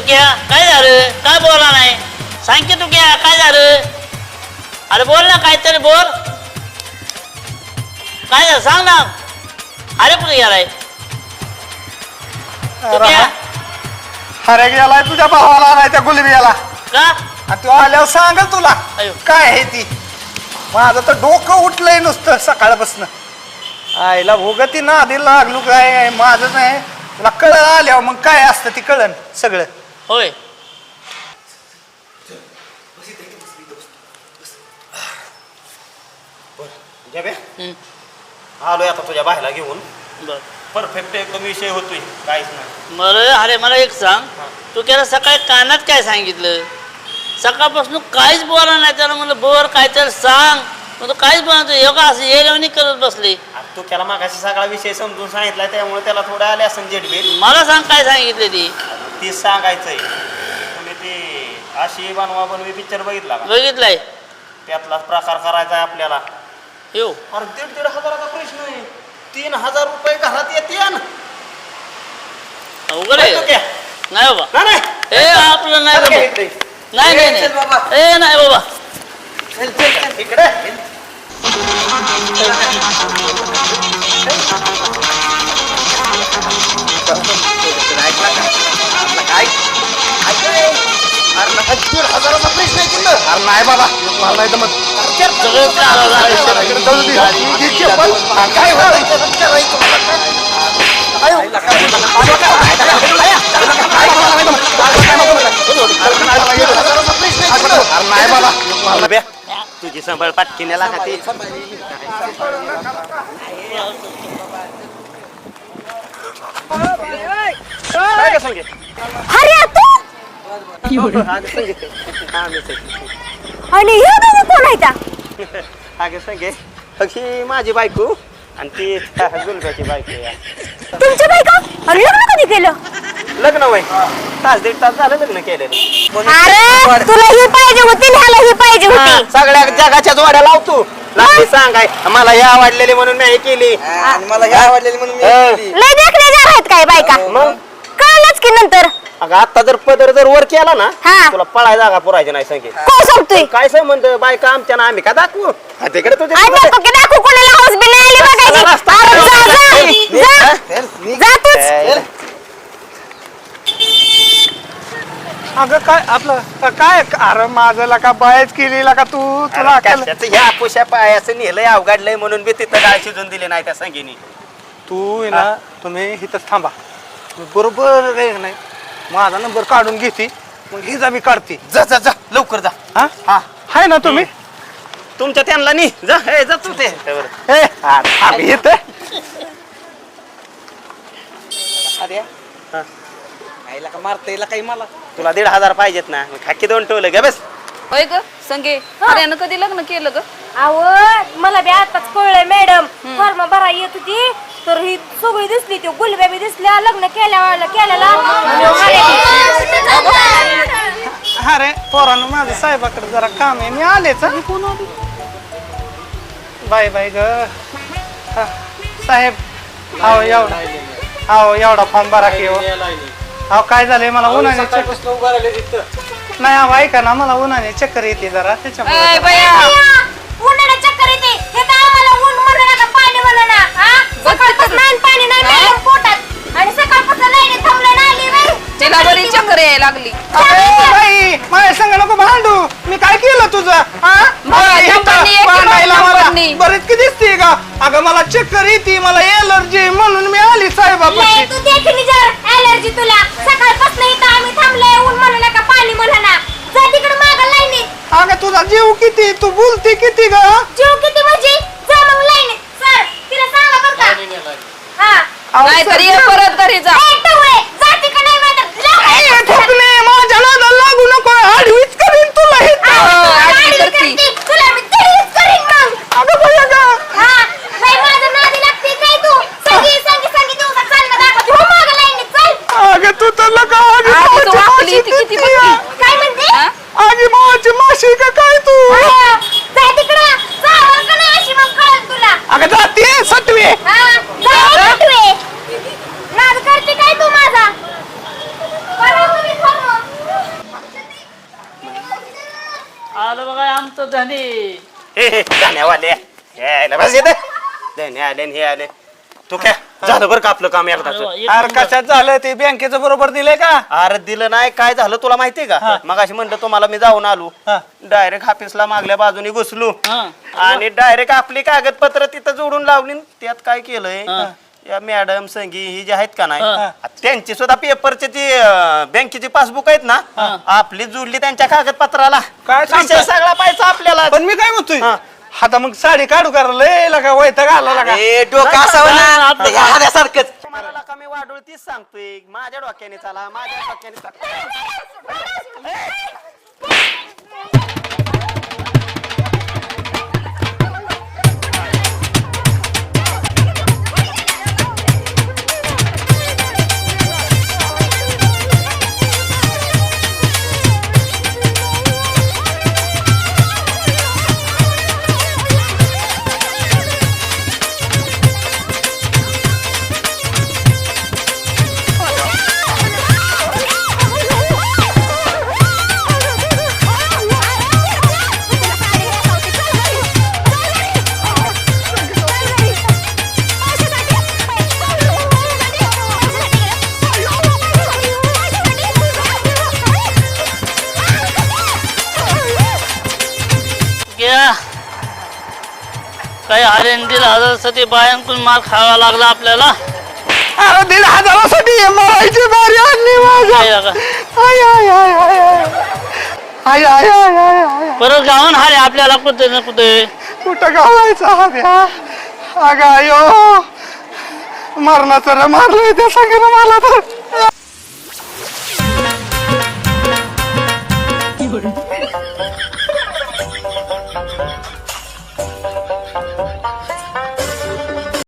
तू क्या काय झालं काय बोलला नाही सांग की तू क्या काय झालं अरे बोल ना काहीतरी बोल काय झालं सांग ना अरे कुठे गेलाय अरे गेलाय तुझ्या भावाला नाही त्या गुलबियाला का तू आल्यावर सांगल तुला अयो. काय आहे ती माझं तर डोकं उठलंय नुसतं सकाळपासून आईला भोगती ना आधी लागलो काय माझं नाही तुला कळण आल्यावर मग काय असतं ती कळण सगळं होय आलोय आता तुझ्या बाहेरला घेऊन बर परफेक्ट एकदम विषय होतोय काहीच नाही बरं अरे मला एक सांग तू त्याला सकाळी कानात काय सांगितलं सकाळपासून काहीच बोला नाही त्याला म्हणलं बोर काय तर सांग मग तू काहीच बोला नाही योगा असं येऊन करत बसले तू त्याला मागाशी सगळा विषय समजून सांगितला त्यामुळे त्याला थोडं आले असं जेडबील मला सांग काय सांगितले ती तीच सांगायचंय तुम्ही ते अशी बनवा बनवी पिक्चर बघितला का बघितलंय त्यातलाच प्रकार करायचा आहे आपल्याला येऊ अरे 1,500 हजाराचा प्रश्न आहे 3,000 रुपये घरात येते अवघड आहे नाही बाबा नाही ए आपलं नाही बाबा नाही नाही नाही ए नाही बाबा इकडे हजाराचा प्रश्न आहे तिथं अरे नाही बाबा मला नाही जमत सगळं काय नाही बाबा तुझी संभाळ पाटकीनेला का ते काय सांगे अरे तू आणि हे दोघं कोण आहे त्या हागे सांगे ही माझी बायको आणि ती गुलब्याची बायको या तुमच्या बायका आणि लग्न कधी केलं लग्न वय तास 1.5 तास झालं लग्न केलेलं अरे तुला ही पाहिजे होती ह्याला ही पाहिजे होती सगळ्या जगाच्या जोड्या लावतो लागते सांगाय मला हे आवडलेली म्हणून मी हे केली मला हे आवडलेली म्हणून लय देखण्याच्या आहेत काय बायका मग कळलंच की नंतर अगं आता जर पदर जर वर केला ना हा. तुला पळाय जागा पुरायची नाही सांगे कोण सांगतोय काय संबंध बायका आमच्या ना आम्ही का दाखवू तिकडे तुझे आई बापा की दाखवू कोणाला हाऊस बिल नाही आली बघायची अरे जा तूच अगं काय आपलं काय अरे माझं का बायच केलेला का तू तुला अक्कल- ह्या पुष्या पायाचं नेलंय अवघडलंय म्हणून बी तिथं डाळ शिजून दिली नाही त्या संगीनी तू ना तुम्ही इथंच थांबा बरोबर रे नाही माझा नंबर काढून घेते मग हिजा बी काढते जा जा जा लवकर जा हा हा हाय ना तुम्ही तुमच्या त्यांना नी जा हे जा तू ते ए आम्ही येते आईला का मारता येईल काही मला तुला 1,500 पाहिजेत ना खाकी 2 ठेवलं ग बस होय ग संगे अरे कधी लग्न केलं ग अहो मला बी आताच कळलंय मॅडम फॉर्म भरा येत होती तर ही सगळी दिसली ती गुलब्या बी दिसल्या लग्न केलेला अरे पोरानं माझं साहेबाकडे जरा काम आहे मी आलेच बाय बाय ग हा, साहेब अहो एवढा फॉर्म भरा की हो अहो काय झालंय मला उन्हाने नाही अहो ऐका ना मला उन्हाने चक्कर येते जरा त्याच्यामुळे उन्हाळ्यात चक्कर येते हे तर आम्हाला ऊन म्हणू नका पाणी म्हणू ना सकाळपासून नाही पाणी नाही मॅडम पोटात आणि सकाळपासून लाईन थांबलं नाही बाई तिला बरी चक्कर यायला लागली बाई माझ्या संग नको भांडू मी काय केलं तुझं हा? मला कंपनी इथं आहे की भांडायला मग मला कंपनी? बरीच की दिसते का अगं मला चक्कर येते मला एलर्जी म्हणून मी आली साहेबापाशी तू देखील जर ॲलर्जी तुला सकाळपासून इथं आम्ही थांबलोय ऊन म्हणू नका पाणी म्हणू ना जा तिकडे मागं लाईनीत अगं तुझा जीव किती तू बोलते किती ग जीव किती म्हणजे जा मग लाईनीत सर तिला सांगा बरं का हा नाहीतर ये परत घरी जा ए, टवळे, जा तिकडे नाही माहिती. ठोकणे माझ्या नादाला लागू नको आडवीच करीन तुला हे आडवी गाडी करती. करते, तुला मी तरीच करीन मग. अगं बाई अगं हा, बाई माझं नादी लागते काय तू? संगी दिवसात चालणं दाखवते. हो मागं लाईनीत, चल. अगं तू तर लगा आगी आगी भावाची तर वाकली, माशी ती किती किती आहे? काय म्हणते? हा? आगी भावाची माशी का काय तू हा, जा तिकडं. जावं का नाही अशी मग कळेल तुला. अगं जाते सटवे हा, जा, हटवे. तो धनी धन्यवाद यायला बस येते धन्य आले आणि हे आले तू काय झालं बरं का आपलं काम एकदाच अरे कशात झालं ते बँकेचं बरोबर दिलंय का अरे दिलं नाही काय झालं तुला माहितीये का मग अशी म्हणलं तुम्हाला मी जाऊन आलो हा. डायरेक्ट ऑफिसला मागल्या बाजूनी घुसलो हा. आणि डायरेक्ट आपली कागदपत्र तिथं जोडून लावली आणि त्यात काय केलंय या मॅडम संगी ही जी आहेत का नाही त्यांची सुद्धा पेपरची ती बँकेची पासबुक आहेत ना आपली जोडली त्यांच्या कागदपत्राला काय सांगताय? विषय सगळा पाहिजे आपल्याला पण मी काय म्हणतोय हा. आता मग साडी काढू करा लय लगा वैताग आला लगा डोकं असावं ना आपलं ह्यासारखंच तुम्हाला का मी वाढवळ तीच सांगतोय माझ्या डोक्याने चला माझ्या डोक्याने चला क्या काही हरेन 1,500 बायांकडून मार खावा लागला आपल्याला अरे 1,500साठी मरायची बारी आणली माझ्या काय लागा? I I I I I I I I I I परत गावून हारे आपल्याला कुठे ना कुठे कुठं गावायचा हा द्या अगं आयो मरणाचं मारलंय त्या सगळं मला तर